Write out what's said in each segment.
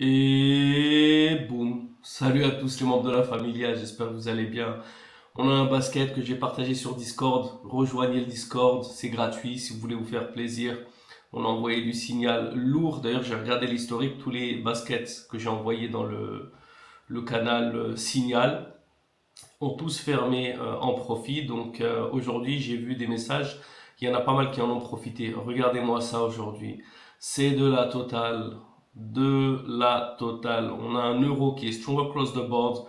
Et boum, salut à tous les membres de la Familia, j'espère que vous allez bien. On a un basket que j'ai partagé sur Discord, rejoignez le Discord, c'est gratuit si vous voulez vous faire plaisir. On a envoyé du signal lourd, d'ailleurs j'ai regardé l'historique, tous les baskets que j'ai envoyés dans le canal Signal ont tous fermé en profit. Donc aujourd'hui j'ai vu des messages, il y en a pas mal qui en ont profité. Regardez-moi ça aujourd'hui, c'est de la totale. On a un euro qui est strong across the board.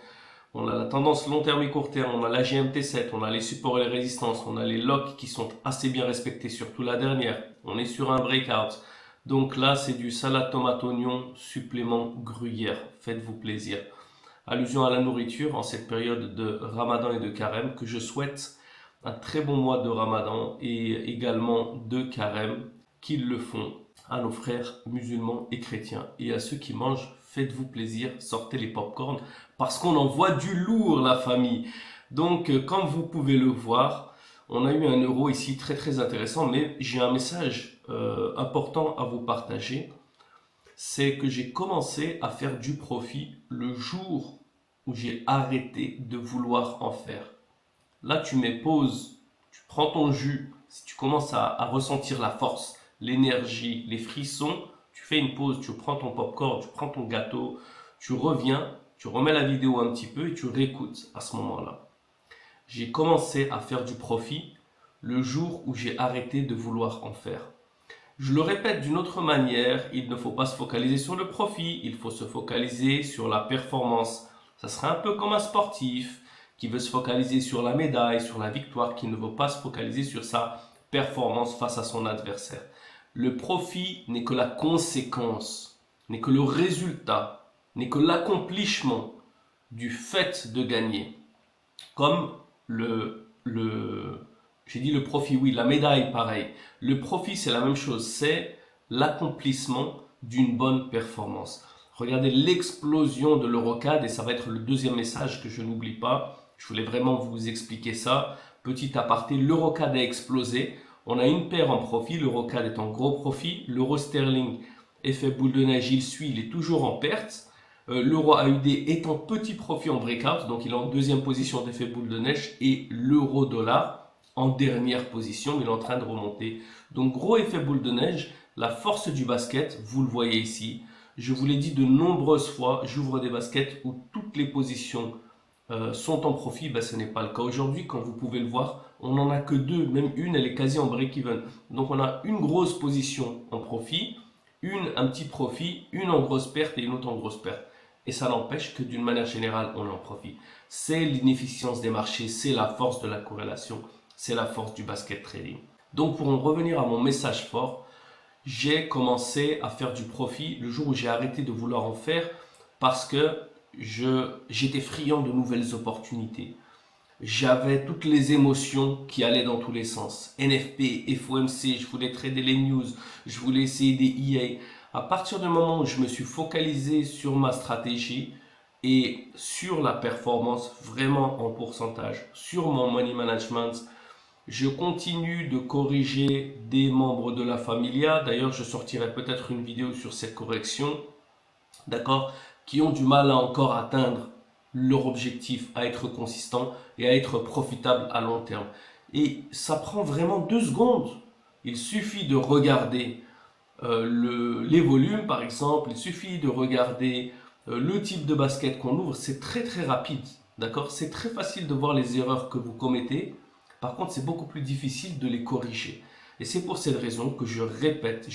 On a la tendance long terme et court terme. On a la GMT7. On a les supports et les résistances. On a les locks qui sont assez bien respectés, surtout la dernière. On est sur un breakout. Donc là, c'est du salade tomate oignon supplément gruyère. Faites-vous plaisir. Allusion à la nourriture en cette période de Ramadan et de Carême que je souhaite un très bon mois de Ramadan et également de Carême qu'ils le font à nos frères musulmans et chrétiens. Et à ceux qui mangent, faites-vous plaisir, sortez les pop-corn parce qu'on envoie du lourd, la famille. Donc, comme vous pouvez le voir, on a eu un euro ici très très intéressant, mais j'ai un message important à vous partager. C'est que j'ai commencé à faire du profit le jour où j'ai arrêté de vouloir en faire. Là, tu mets pause, tu prends ton jus. Si tu commences à ressentir la force, l'énergie, les frissons, tu fais une pause, tu prends ton popcorn, tu prends ton gâteau, tu reviens, tu remets la vidéo un petit peu et tu réécoutes à ce moment-là. J'ai commencé à faire du profit le jour où j'ai arrêté de vouloir en faire. Je le répète d'une autre manière, il ne faut pas se focaliser sur le profit, il faut se focaliser sur la performance. Ça serait un peu comme un sportif qui veut se focaliser sur la médaille, sur la victoire, qui ne veut pas se focaliser sur sa performance face à son adversaire. Le profit n'est que la conséquence, n'est que le résultat, n'est que l'accomplissement du fait de gagner. Comme j'ai dit le profit, oui, la médaille, pareil. Le profit, c'est la même chose, c'est l'accomplissement d'une bonne performance. Regardez l'explosion de l'Eurocad et ça va être le deuxième message que je n'oublie pas. Je voulais vraiment vous expliquer ça. Petit aparté, l'Eurocad a explosé. On a une paire en profit, l'Eurocad est en gros profit. L'euro sterling, effet boule de neige, il suit, il est toujours en perte. L'euro AUD est en petit profit en breakout, donc il est en deuxième position d'effet boule de neige, et l'euro dollar en dernière position, il est en train de remonter. Donc gros effet boule de neige, la force du basket, vous le voyez ici. Je vous l'ai dit de nombreuses fois, j'ouvre des baskets où toutes les positions sont en profit, ben, ce n'est pas le cas aujourd'hui. Comme vous pouvez le voir, on n'en a que deux, même une, elle est quasi en break-even. Donc on a une grosse position en profit, un petit profit, une en grosse perte et une autre en grosse perte. Et ça n'empêche que d'une manière générale, on en profite. C'est l'inefficience des marchés, c'est la force de la corrélation, c'est la force du basket trading. Donc pour en revenir à mon message fort, j'ai commencé à faire du profit le jour où j'ai arrêté de vouloir en faire parce que j'étais friand de nouvelles opportunités. J'avais toutes les émotions qui allaient dans tous les sens. NFP, FOMC, je voulais trader les news, je voulais essayer des EA. À partir du moment où je me suis focalisé sur ma stratégie et sur la performance vraiment en pourcentage, sur mon money management, je continue de corriger des membres de la familia. D'ailleurs, je sortirai peut-être une vidéo sur cette correction, d'accord, qui ont du mal à encore atteindre leur objectif, à être consistant et à être profitable à long terme. Et ça prend vraiment 2 secondes. Il suffit de regarder les volumes, par exemple. Il suffit de regarder le type de basket qu'on ouvre. C'est très très rapide, d'accord. C'est très facile de voir les erreurs que vous commettez. Par contre, c'est beaucoup plus difficile de les corriger. Et c'est pour cette raison que je répète,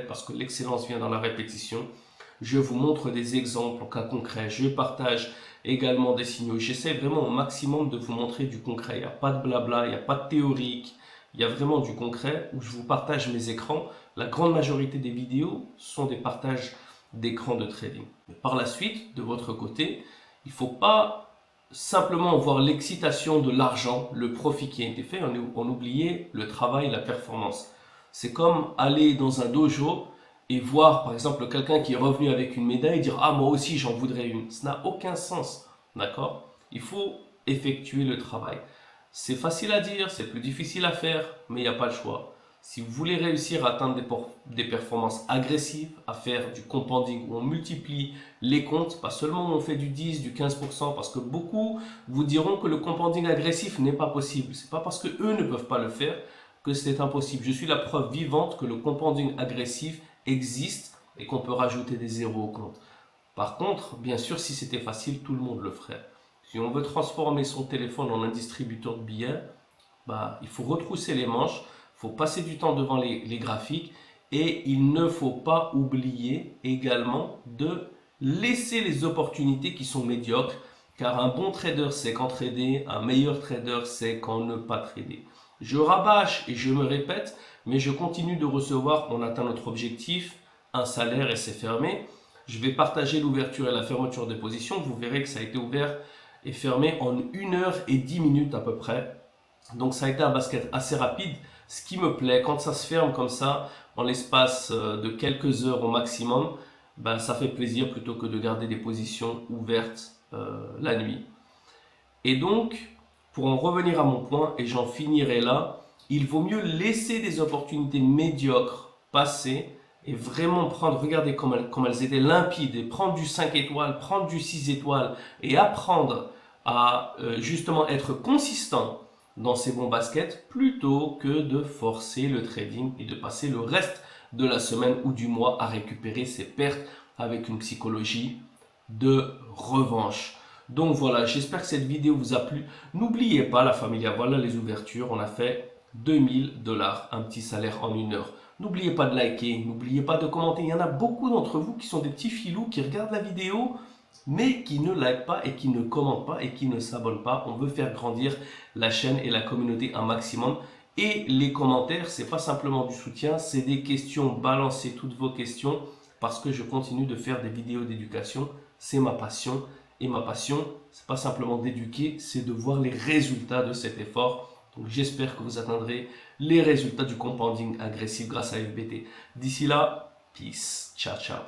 parce que l'excellence vient dans la répétition. Je vous montre des exemples en cas concret. Je partage également des signaux. J'essaie vraiment au maximum de vous montrer du concret. Il n'y a pas de blabla, il n'y a pas de théorique. Il y a vraiment du concret où je vous partage mes écrans. La grande majorité des vidéos sont des partages d'écrans de trading. Mais par la suite, de votre côté, il ne faut pas simplement voir l'excitation de l'argent, le profit qui a été fait, on oubliait le travail, la performance. C'est comme aller dans un dojo et voir par exemple quelqu'un qui est revenu avec une médaille et dire ah moi aussi j'en voudrais une. Ça n'a aucun sens, d'accord. Il faut effectuer le travail. C'est facile à dire, c'est plus difficile à faire, mais il n'y a pas le choix. Si vous voulez réussir à atteindre des performances agressives, à faire du compounding où on multiplie les comptes, pas seulement où on fait du 10, du 15%, parce que beaucoup vous diront que le compounding agressif n'est pas possible. C'est pas parce que eux ne peuvent pas le faire que c'est impossible. Je suis la preuve vivante que le compounding agressif existe et qu'on peut rajouter des zéros au compte. Par contre, bien sûr, si c'était facile, tout le monde le ferait. Si on veut transformer son téléphone en un distributeur de billets, il faut retrousser les manches, il faut passer du temps devant les graphiques et il ne faut pas oublier également de laisser les opportunités qui sont médiocres, car un bon trader sait quand trader, un meilleur trader sait quand ne pas trader. Je rabâche et je me répète, mais je continue de recevoir, on atteint notre objectif, un salaire et c'est fermé. Je vais partager l'ouverture et la fermeture des positions. Vous verrez que ça a été ouvert et fermé en 1 h et 10 minutes à peu près. Donc ça a été un basket assez rapide. Ce qui me plaît, quand ça se ferme comme ça, en l'espace de quelques heures au maximum, ça fait plaisir plutôt que de garder des positions ouvertes la nuit. Et donc, pour en revenir à mon point, et j'en finirai là, il vaut mieux laisser des opportunités médiocres passer et vraiment prendre, regardez comme elles étaient limpides, et prendre du 5 étoiles, prendre du 6 étoiles et apprendre à justement être consistant dans ces bons baskets plutôt que de forcer le trading et de passer le reste de la semaine ou du mois à récupérer ses pertes avec une psychologie de revanche. Donc voilà, j'espère que cette vidéo vous a plu. N'oubliez pas la familia, voilà les ouvertures, on a fait 2000$, un petit salaire en 1 heure. N'oubliez pas de liker, n'oubliez pas de commenter. Il y en a beaucoup d'entre vous qui sont des petits filous qui regardent la vidéo mais qui ne like pas et qui ne commentent pas et qui ne s'abonnent pas. On veut faire grandir la chaîne et la communauté un maximum. Et les commentaires, c'est pas simplement du soutien, c'est des questions. Balancez toutes vos questions parce que je continue de faire des vidéos d'éducation. C'est ma passion. Et ma passion, c'est pas simplement d'éduquer, c'est de voir les résultats de cet effort. Donc j'espère que vous atteindrez les résultats du compounding agressif grâce à FBT. D'ici là, peace. Ciao, ciao.